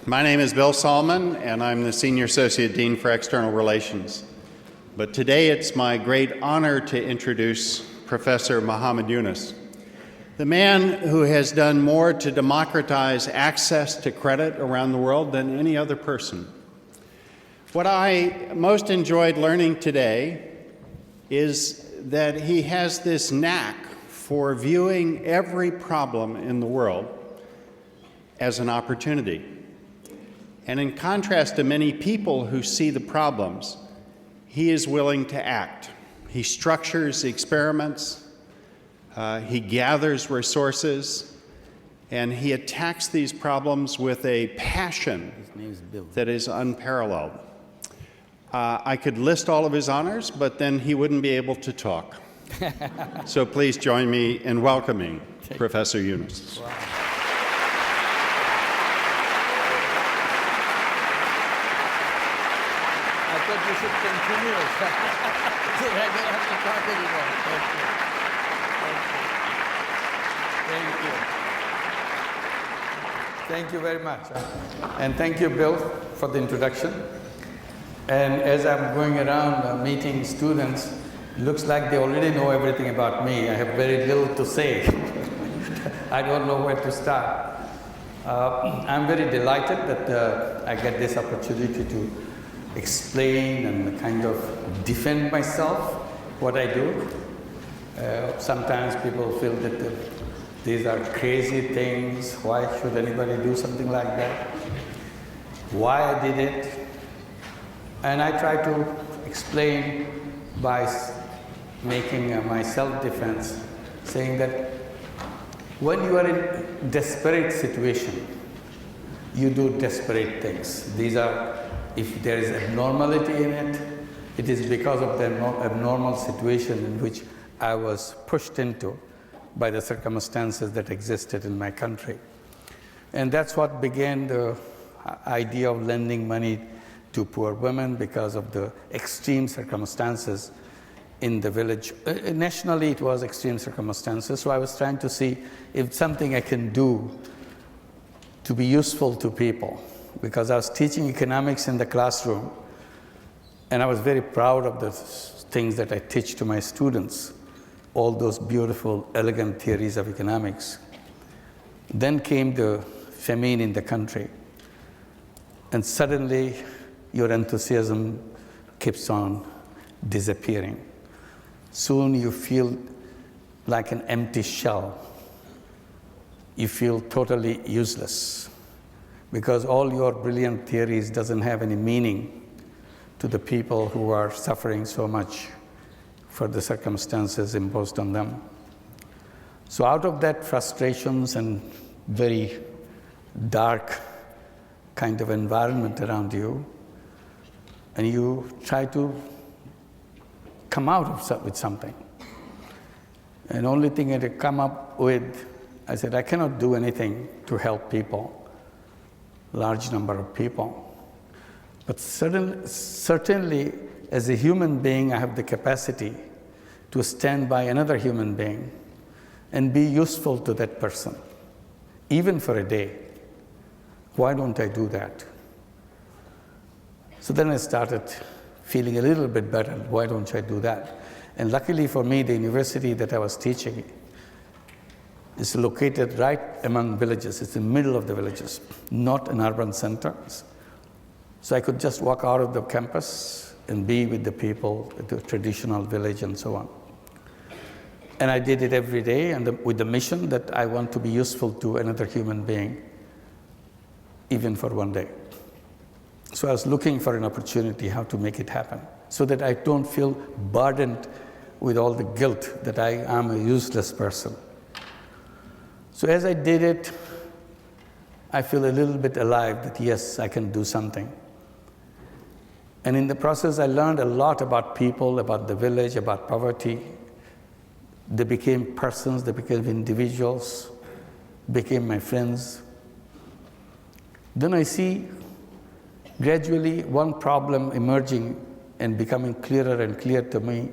My name is Bill Solomon, and I'm the Senior Associate Dean for External Relations. But today it's my great honor to introduce Professor Muhammad Yunus, the man who has done more to democratize access to credit around the world than any other person. What I most enjoyed learning today is that he has this knack for viewing every problem in the world as an opportunity. And in contrast to many people who see the problems, he is willing to act. He structures experiments, he gathers resources, and he attacks these problems with a passion that is unparalleled. I could list all of his honors, but then he wouldn't be able to talk. So please join me in welcoming Professor Yunus. Wow. I thought you should continue. So I don't have to talk anymore. Thank you. Thank you. Thank you very much. And thank you, Bill, for the introduction. And as I'm going around meeting students, it looks like they already know everything about me. I have very little to say. I don't know where to start. I'm very delighted that I get this opportunity to explain and kind of defend myself, what I do. Sometimes people feel that these are crazy things. Why should anybody do something like that? Why I did it? And I try to explain by making my self-defense, saying that when you are in desperate situation, you do desperate things. These are, if there is abnormality in it, it is because of the abnormal situation in which I was pushed into by the circumstances that existed in my country. And that's what began the idea of lending money to poor women because of the extreme circumstances in the village. Nationally, it was extreme circumstances, so I was trying to see if something I can do to be useful to people, because I was teaching economics in the classroom, and I was very proud of the things that I teach to my students, all those beautiful, elegant theories of economics. Then came the famine in the country, and suddenly your enthusiasm keeps on disappearing. Soon you feel like an empty shell. You feel totally useless because all your brilliant theories doesn't have any meaning to the people who are suffering so much for the circumstances imposed on them. So out of that frustrations and very dark kind of environment around you, and you try to come out with something. And the only thing I could come up with, I said, I cannot do anything to help people, large number of people. But certainly, as a human being, I have the capacity to stand by another human being and be useful to that person, even for a day. Why don't I do that? So then I started feeling a little bit better. Why don't I do that? And luckily for me, the university that I was teaching is located right among villages. It's in the middle of the villages, not an urban center. So I could just walk out of the campus and be with the people at the traditional village and so on. And I did it every day, and with the mission that I want to be useful to another human being, even for one day. So I was looking for an opportunity how to make it happen, so that I don't feel burdened with all the guilt that I am a useless person. So as I did it, I feel a little bit alive that yes, I can do something. And in the process, I learned a lot about people, about the village, about poverty. They became persons, they became individuals, became my friends. Then I see gradually one problem emerging and becoming clearer and clearer to me,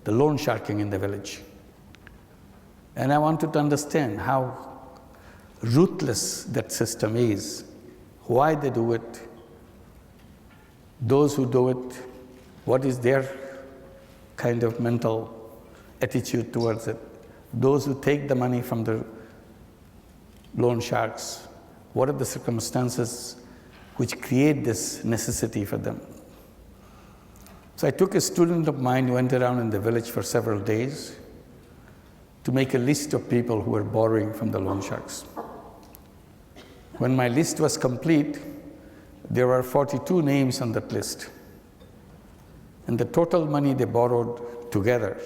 the loan sharking in the village. And I wanted to understand how ruthless that system is, why they do it, those who do it, what is their kind of mental attitude towards it, those who take the money from the loan sharks, what are the circumstances which create this necessity for them. So I took a student of mine who went around in the village for several days to make a list of people who were borrowing from the loan sharks. When my list was complete, there were 42 names on that list. And the total money they borrowed together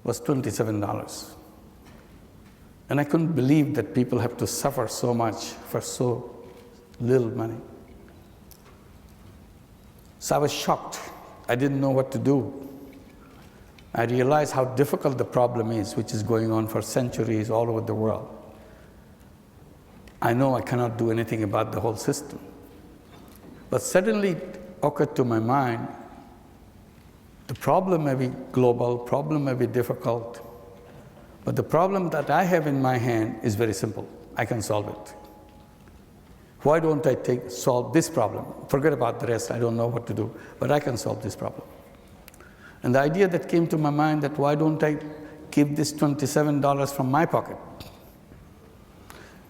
was $27. And I couldn't believe that people have to suffer so much for so little money. So I was shocked. I didn't know what to do. I realized how difficult the problem is, which is going on for centuries all over the world. I know I cannot do anything about the whole system. But suddenly it occurred to my mind, the problem may be global, problem may be difficult, but the problem that I have in my hand is very simple. I can solve it. Why don't I solve this problem? Forget about the rest, I don't know what to do, but I can solve this problem. And the idea that came to my mind that why don't I give this $27 from my pocket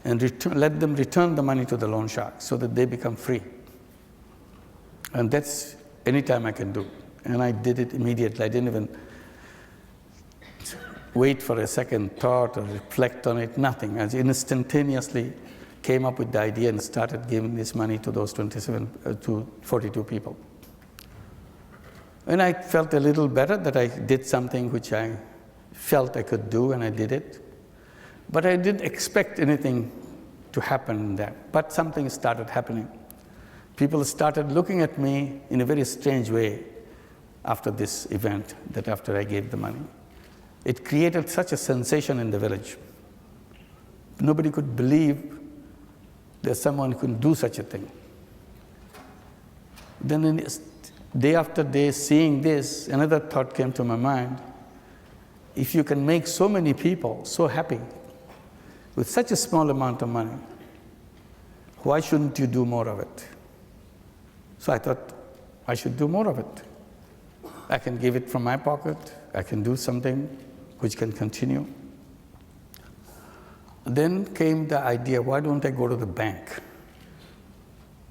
and let them return the money to the loan shark so that they become free. And that's anytime I can do. And I did it immediately. I didn't even wait for a second thought or reflect on it, nothing. I instantaneously came up with the idea and started giving this money to those 42 people. And I felt a little better that I did something which I felt I could do, and I did it. But I didn't expect anything to happen in that. But something started happening. People started looking at me in a very strange way after this event, that after I gave the money. It created such a sensation in the village. Nobody could believe that someone could do such a thing. Then day after day, seeing this, another thought came to my mind. If you can make so many people so happy with such a small amount of money, why shouldn't you do more of it? So I thought I should do more of it. I can give it from my pocket. I can do something which can continue. Then came the idea, why don't I go to the bank?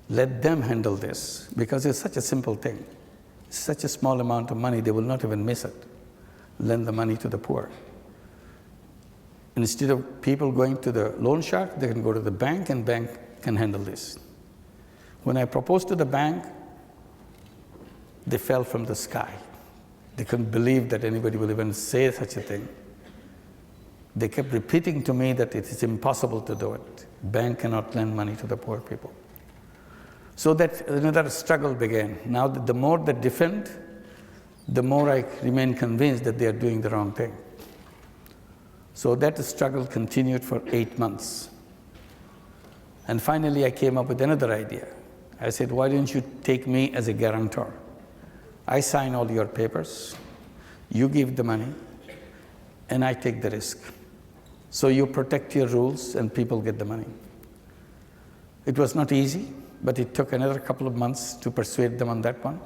Let them handle this, because it's such a simple thing. It's such a small amount of money, they will not even miss it. Lend the money to the poor. Instead of people going to the loan shark, they can go to the bank, and bank can handle this. When I proposed to the bank, they fell from the sky. They couldn't believe that anybody would even say such a thing. They kept repeating to me that it is impossible to do it. Bank cannot lend money to the poor people. So that another struggle began. Now, the more they defend, the more I remain convinced that they are doing the wrong thing. So that struggle continued for 8 months. And finally, I came up with another idea. I said, why don't you take me as a guarantor? I sign all your papers, you give the money, and I take the risk. So you protect your rules and people get the money. It was not easy, but it took another couple of months to persuade them on that one,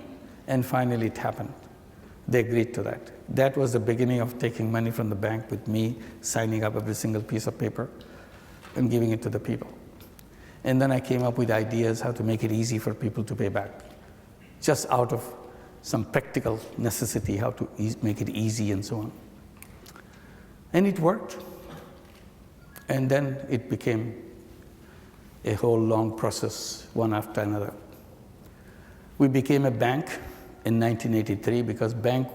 and finally it happened. They agreed to that. That was the beginning of taking money from the bank with me signing up every single piece of paper and giving it to the people. And then I came up with ideas how to make it easy for people to pay back, just out of some practical necessity, how to make it easy and so on. And it worked. And then it became a whole long process, one after another. We became a bank in 1983 because bank,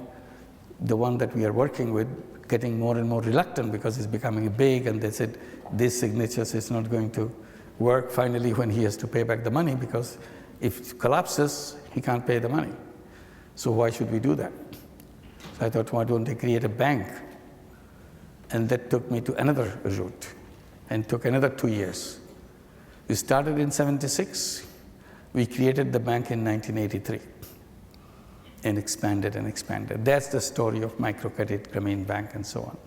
the one that we are working with, getting more and more reluctant because it's becoming big, and they said, this signatures is not going to work finally when he has to pay back the money, because if it collapses, he can't pay the money. So why should we do that? So I thought, why don't I create a bank? And that took me to another route and took another 2 years. We started in '76. We created the bank in 1983 and expanded and expanded. That's the story of microcredit, Grameen Bank, and so on.